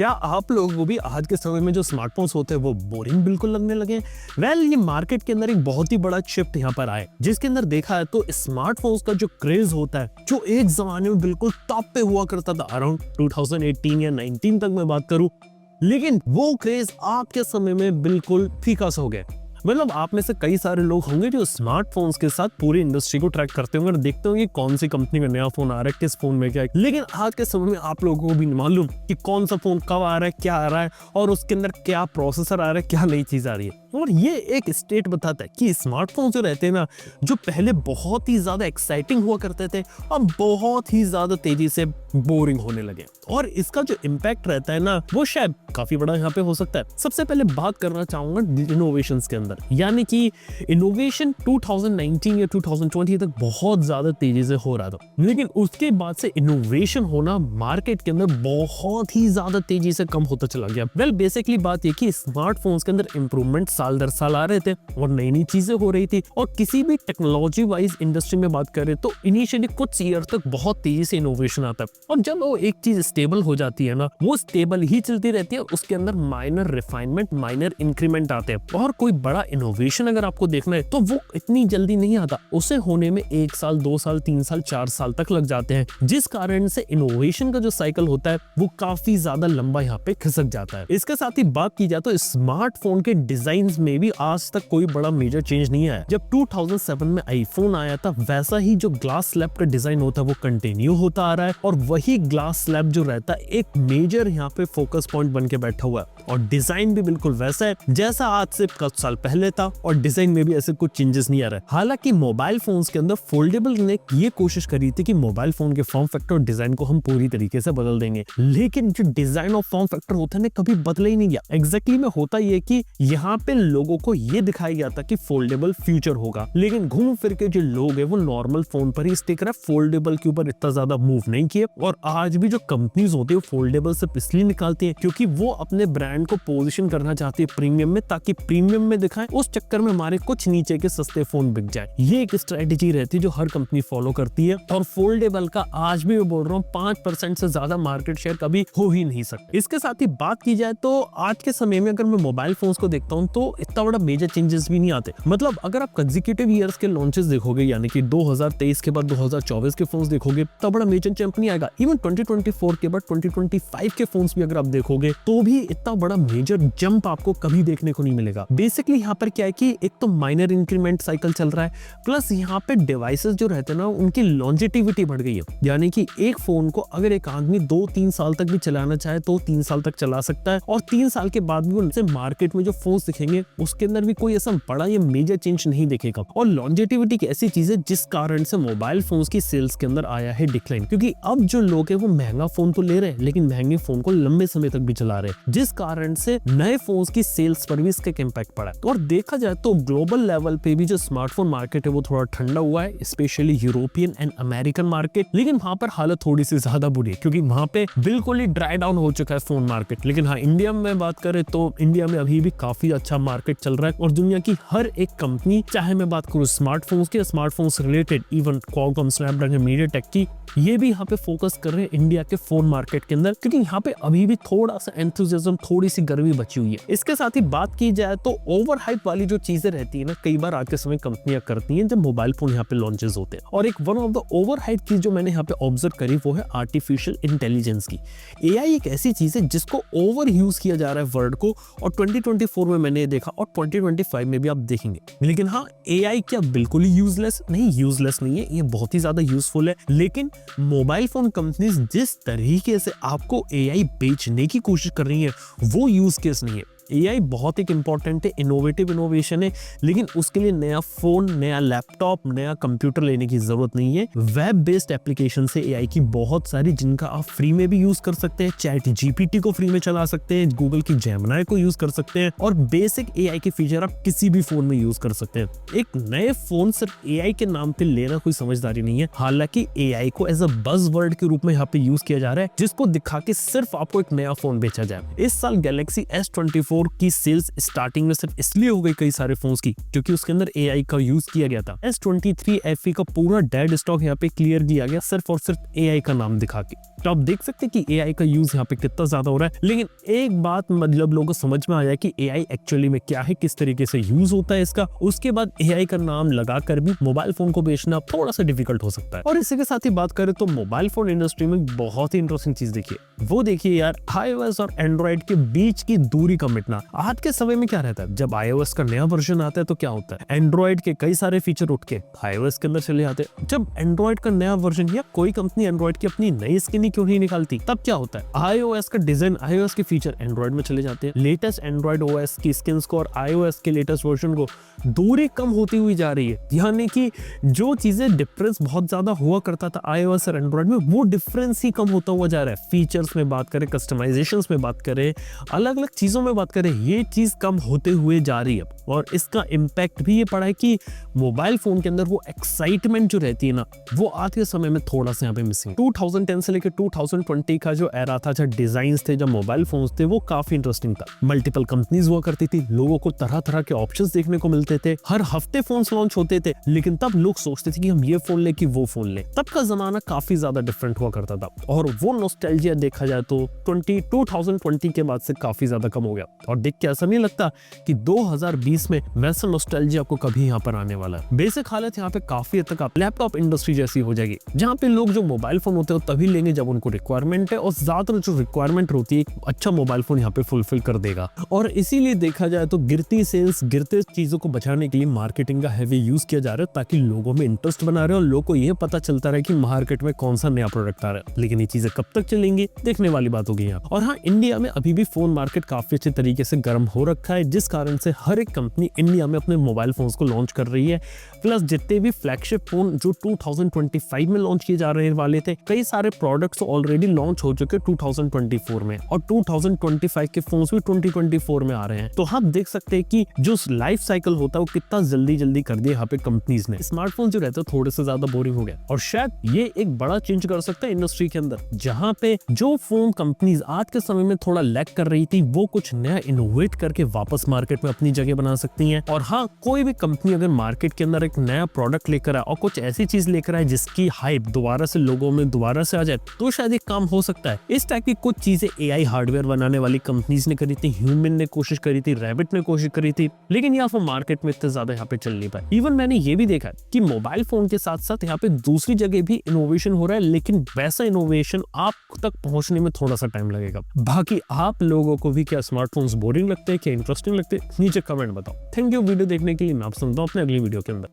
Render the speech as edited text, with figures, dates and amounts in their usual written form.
क्या आप लोगों को भी आज के समय में जो स्मार्टफोन्स होते हैं वो बोरिंग बिल्कुल लगने लगे? ये मार्केट के अंदर एक बहुत ही बड़ा शिफ्ट यहाँ पर आया, जिसके अंदर देखा है तो स्मार्टफोन्स का जो क्रेज होता है, जो एक जमाने में बिल्कुल टॉप पे हुआ करता था, अराउंड 2018 या 19 तक मैं बात करूं, लेकिन वो क्रेज आज के समय में बिल्कुल फीका सा हो गया। आप में से कई सारे लोग होंगे जो स्मार्टफोन्स के साथ पूरी इंडस्ट्री को ट्रैक करते होंगे और देखते होंगे कौन सी कंपनी का नया फोन आ रहा है, किस फोन में क्या है। लेकिन आज के समय में आप लोगों को भी मालूम कि कौन सा फोन कब आ रहा है, क्या आ रहा है और उसके अंदर क्या प्रोसेसर आ रहा है, क्या नई चीज आ रही है। और ये एक स्टेट बताता है कि स्मार्टफोन जो रहते हैं ना, जो पहले बहुत ही ज्यादा एक्साइटिंग हुआ करते थे, अब बहुत ही ज्यादा तेजी से बोरिंग होने लगे। और इसका जो इम्पैक्ट रहता है ना, वो शायद काफी बड़ा यहाँ पे हो सकता है। सबसे पहले बात करना चाहूंगा इनोवेशंस के अंदर, यानी कि इनोवेशन 2019 या 2020 तक बहुत ज्यादा तेजी से हो रहा था, लेकिन उसके बाद से इनोवेशन होना मार्केट के अंदर बहुत ही ज्यादा तेजी से कम होता चला गया। बेसिकली बात ये कि स्मार्टफोन्स के अंदर इंप्रूवमेंट साल दर साल आ रहे थे और नई नई चीजें हो रही थी। और किसी भी टेक्नोलॉजी वाइज इंडस्ट्री में बात करें तो इनिशियली कुछ ईयर तक बहुत तेजी से इनोवेशन आता है, और जब वो एक चीज स्टेबल हो जाती है ना, वो स्टेबल ही चलती रहती है। उसके अंदर माइनर रिफाइनमेंट, माइनर इंक्रीमेंट आते हैं, और कोई बड़ा इनोवेशन अगर आपको देखना है तो वो इतनी जल्दी नहीं आता। उसे होने में 1 साल, 2 साल, 3 साल, 4 साल तक लग जाते हैं, जिस कारण से इनोवेशन का जो साइकिल होता है वो काफी ज्यादा लंबा यहाँ पे खिसक जाता है। इसके साथ ही बात की जाए तो स्मार्टफोन के डिजाइन में भी आज तक कोई बड़ा मेजर चेंज नहीं आया। जब 2007 में आईफोन आया था, वैसा ही जो ग्लास स्लैब का डिजाइन होता है वो कंटिन्यू होता आ रहा है, और वही ग्लास स्लैब जो रहता है एक मेजर यहाँ पे फोकस पॉइंट बन के बैठा हुआ है। और डिजाइन भी बिल्कुल वैसा है जैसा आज से कुछ साल पहले था, और डिजाइन में भी ऐसे कुछ चेंजेस नहीं आ रहे। हालांकि मोबाइल फोन्स के अंदर फोल्डेबल ने ये कोशिश करी थी कि मोबाइल फोन के फॉर्म फैक्टर और डिजाइन को हम पूरी तरीके से बदल देंगे, लेकिन जो डिजाइन और फॉर्म फैक्टर होता है कभी बदला ही नहीं गया। एग्जैक्टली में होता ये कि यहाँ पे लोगों को ये दिखाया गया था कि फोल्डेबल फ्यूचर होगा, लेकिन घूम फिर के जो लोग हैं वो नॉर्मल फोन पर ही स्टिक रहे, फोल्डेबल के ऊपर इतना ज्यादा मूव नहीं किए। और आज भी जो कंपनीज होती है फोल्डेबल से इसलिए निकालती है क्योंकि वो अपने ब्रांड को पोजीशन करना चाहती है प्रीमियम में, ताकि प्रीमियम में दिखाएं, उस चक्कर में हमारे कुछ नीचे के सस्ते फोन बिक जाए। ये एक स्ट्रेटेजी रहती है जो हर कंपनी फॉलो करती है, और फोल्डेबल का आज भी मैं बोल रहा हूँ 5% से ज्यादा मार्केट शेयर कभी हो ही नहीं सकता। इसके साथ ही बात की जाए तो आज के समय में अगर मैं मोबाइल फोन्स को देखता हूँ तो इतना बड़ा मेजर चेंजेस भी नहीं आते। अगर आप कंसेक्यूटिव ईयर्स के लॉन्चेस देखोगे, यानी कि 2023 के बाद 2024 के फोन्स देखोगे, तो बड़ा मेजर जंप नहीं आएगा। इवन 2024 के बाद 2025 के फोन्स भी अगर आप देखोगे तो भी इतना बड़ा मेजर जंप आपको कभी देखने को नहीं मिलेगा। बेसिकली यहाँ पर क्या है कि एक तो माइनर इंक्रीमेंट साइकिल चल रहा है, प्लस यहाँ पे डिवाइसेस जो रहते हैं ना उनकी लॉन्जेटिविटी बढ़ गई है, यानी कि एक फोन को अगर एक आदमी 2-3 साल तक भी चलाना चाहे तो 3 साल तक चला सकता है, और 3 साल के बाद भी उनसे मार्केट में जो फोन्स दिखेंगे उसके अंदर भी कोई ऐसा बड़ा या मेजर चेंज नहीं दिखेगा। और लॉन्जेटिविटी की ऐसी चीज है जिस कारण से मोबाइल फोन्स की सेल्स के अंदर आया है डिक्लाइन, क्योंकि अब जो लोग हैं वो महंगा फोन तो ले रहे हैं लेकिन महंगे फोन को लंबे समय तक भी चला रहे हैं, जिस कारण से नए फोन्स की सेल्स पर भी इसका इम्पैक्ट पड़ा है। और देखा जाए तो ग्लोबल लेवल पे भी जो स्मार्टफोन मार्केट है वो थोड़ा ठंडा हुआ है, specially European and American market, लेकिन वहां पर हालत थोड़ी सी ज्यादा बुरी है क्योंकि वहां पे बिल्कुल ही ड्राई डाउन हो चुका है फोन मार्केट। लेकिन हाँ, इंडिया में बात करें तो इंडिया में अभी भी काफी अच्छा मार्केट चल रहा है, और दुनिया की हर एक कंपनी, चाहे मैं बात करूं स्मार्टफोन्स की, smartphones related, even Qualcomm, Snapdragon, MediaTek की, ये भी यहाँ पे फोकस कर रहे हैं इंडिया के फोन मार्केट के अंदर, क्योंकि यहाँ पे अभी भी थोड़ा सा एंथुसियाज्म, थोड़ी सी गर्मी बची हुई है। इसके साथ ही बात की जाए तो ओवर हाइप वाली जो चीजें रहती है ना, कई बार आज के समय कंपनियां करती हैं जब मोबाइल फोन यहाँ पे लॉन्चेस होते हैं। और एक one of the over hype चीज जो मैंने यहाँ पे ऑब्जर्व करी वो है आर्टिफिशियल इंटेलिजेंस की। एआई एक ऐसी चीज है जिसको ओवर यूज किया जा रहा है वर्ड को, और 2024 में मैंने देखा और 2025 में भी आप देखेंगे। लेकिन हाँ, एआई क्या बिल्कुल ही यूजलेस नहीं? यूजलेस नहीं है, ये बहुत ही ज्यादा यूजफुल है। लेकिन मोबाइल फोन कंपनीज जिस तरीके से आपको एआई बेचने की कोशिश कर रही है वो यूज केस नहीं है। एआई बहुत एक इंपॉर्टेंट है, इनोवेटिव इनोवेशन है, लेकिन उसके लिए नया फोन, नया लैपटॉप, नया कंप्यूटर लेने की जरूरत नहीं है। वेब बेस्ड एप्लीकेशन से एआई की बहुत सारी, जिनका आप फ्री में भी यूज कर सकते हैं। चैट जीपीटी को फ्री में चला सकते हैं, गूगल की जेमिनी को यूज कर सकते हैं, और बेसिक एआई के फीचर आप किसी भी फोन में यूज कर सकते हैं। एक नए फोन सिर्फ एआई के नाम पे लेना कोई समझदारी नहीं है। हालांकि एआई को एज अ बज़ वर्ड के रूप में यहाँ पे यूज किया जा रहा है, जिसको दिखा के सिर्फ आपको एक नया फोन बेचा जाए। इस साल गैलेक्सी S24 4 की सेल्स स्टार्टिंग में सिर्फ इसलिए हो गई कई सारे फोन्स की क्योंकि उसके अंदर AI का यूज किया गया था। S23 FE का पूरा डेड स्टॉक यहाँ पे क्लियर किया गया सिर्फ और सिर्फ AI का नाम दिखा के। तो आप देख सकते हैं कि AI का यूज यहाँ पे कितना ज्यादा हो रहा है। लेकिन एक बात मतलब लोगों को समझ में आ जाए कि AI एक्चुअली में क्या है, किस तरीके से यूज होता है इसका, उसके बाद AI का नाम लगाकर भी मोबाइल फोन को बेचना थोड़ा सा डिफिकल्ट हो सकता है। और इसी के साथ ही बात करें तो मोबाइल फोन इंडस्ट्री में बहुत ही इंटरेस्टिंग चीज देखिए, वो देखिए यार iOS और एंड्रॉइड के बीच की दूरी का मिटना। आज के समय में क्या रहता है, जब iOS का नया वर्जन आता है तो क्या होता है, एंड्रॉइड के कई सारे फीचर उठ के iOS के अंदर चले जाते हैं। जब एंड्रॉइड का नया वर्जन या कोई कंपनी एंड्रॉइड की अपनी नई स्किन क्यों नहीं निकालती, तब क्या होता है, iOS का डिजाइन, iOS के फीचर एंड्रॉइड में चले जाते हैं। लेटेस्ट एंड्रॉइड OS की स्किन्स को और iOS के लेटेस्ट वर्जन को दूरी कम होती हुई जा रही है। यानी कि जो चीजें डिफरेंस बहुत ज्यादा हुआ करता था iOS और एंड्रॉइड में, वो डिफरेंस ही कम होता हुआ जा रहा है। फीचर्स में बात करें, कस्टमाइजेशंस में बात करें, अलग अलग चीजों में बात करें, ये चीज कम होते हुए जा रही है। और इसका इम्पैक्ट भी ये पड़ा है कि मोबाइल फोन के अंदर वो एक्साइटमेंट जो रहती है ना, वो आज के समय में थोड़ा सा यहाँ पे मिसिंग। 2010 से लेकर 2020 का जो एरा था, जब डिजाइन्स थे, जब मोबाइल फोन्स थे, वो काफी इंटरेस्टिंग था। मल्टीपल कंपनीज हुआ करती थी, लोगों को तरह तरह के ऑप्शंस देखने को मिलते थे, हर हफ्ते फोन्स लॉन्च होते थे। लेकिन तब लोग सोचते थे कि हम ये फोन ले कि वो फोन ले। तब का जमाना काफी ज्यादा डिफरेंट हुआ करता था और वो नॉस्टैल्जिया देखा जाए तो 2020 के बाद से काफी ज्यादा कम हो गया। और देख के ऐसा नहीं लगता कि 2020 में वैसा नॉस्टैल्जिया को कभी यहाँ पर आने वाला है। बेसिक हालत यहाँ पे काफी हद तक लैपटॉप इंडस्ट्री जैसी हो जाएगी, जहाँ पे लोग जो मोबाइल फोन होते हैं तभी लेंगे जब उनको रिक्वायरमेंट है, और ज्यादातर जो रिक्वायरमेंट होती है अच्छा मोबाइल फोन यहाँ पे फुलफिल कर देगा। और इसीलिए देखा जाए तो गिरती सेल्स, गिरते चीजों को बचाने के लिए मार्केटिंग का हैवी यूज किया जा रहा है, ताकि लोगों में इंटरेस्ट बना रहे और लोगों को यह पता चलता रहे कि मार्केट में कौन सा नया प्रोडक्ट आ रहा है। लेकिन ये चीजें कब तक चलेंगी, देखने वाली बात होगी यहाँ। और हाँ, इंडिया में अभी भी फोन मार्केट काफी अच्छे तरीके से गर्म हो रखा है, जिस कारण से हर एक कंपनी इंडिया में अपने मोबाइल फोन्स को लॉन्च कर रही है। प्लस जितने भी फ्लैगशिप फोन जो 2025 में लॉन्च किए जा रहे वाले थे, कई सारे प्रोडक्ट्स ऑलरेडी लॉन्च हो चुके 2024 में, और 2025 के फोन्स भी 2024 में आ रहे हैं। तो आप देख सकते हैं कि जो लाइफ साइकिल होता है वो कितना जल्दी कर दिया यहाँ पे कंपनीज ने। स्मार्टफोन जो रहते हैं थोड़े से ज्यादा बोरिंग हो गया, और शायद ये एक बड़ा चेंज कर सकता है इंडस्ट्री के अंदर, जहाँ पे जो फोन कंपनीज आज के समय में थोड़ा लैग कर रही थी, वो कुछ नया इनोवेट करके वापस मार्केट में अपनी जगह बना सकती हैं। और हाँ, कोई भी कंपनी अगर मार्केट के अंदर एक नया प्रोडक्ट लेकर आए और कुछ ऐसी चीज लेकर आए जिसकी हाइप दोबारा से लोगों में दोबारा से आ जाए, तो शायद एक काम हो सकता है। इस टाइप की कुछ चीजें AI हार्डवेयर बनाने वाली कंपनीज ने करी थी, ह्यूमन ने कोशिश करी थी, रैबिट ने कोशिश करी थी, लेकिन यहाँ पर मार्केट में इतने ज्यादा यहाँ पे चल नहीं पाए। इवन मैंने ये भी देखा कि मोबाइल फोन के साथ साथ यहाँ पे दूसरी जगह भी इनोवेशन हो रहा है, लेकिन वैसा इनोवेशन आप तक पहुंचने में थोड़ा सा टाइम लगेगा। बाकी आप लोगों को भी क्या स्मार्टफोन्स बोरिंग लगते हैं, क्या इंटरेस्टिंग लगते हैं, नीचे कमेंट बताओ। थैंक यू वीडियो देखने के लिए। मैं आपसे मिलता हूं अपने अगली वीडियो के अंदर।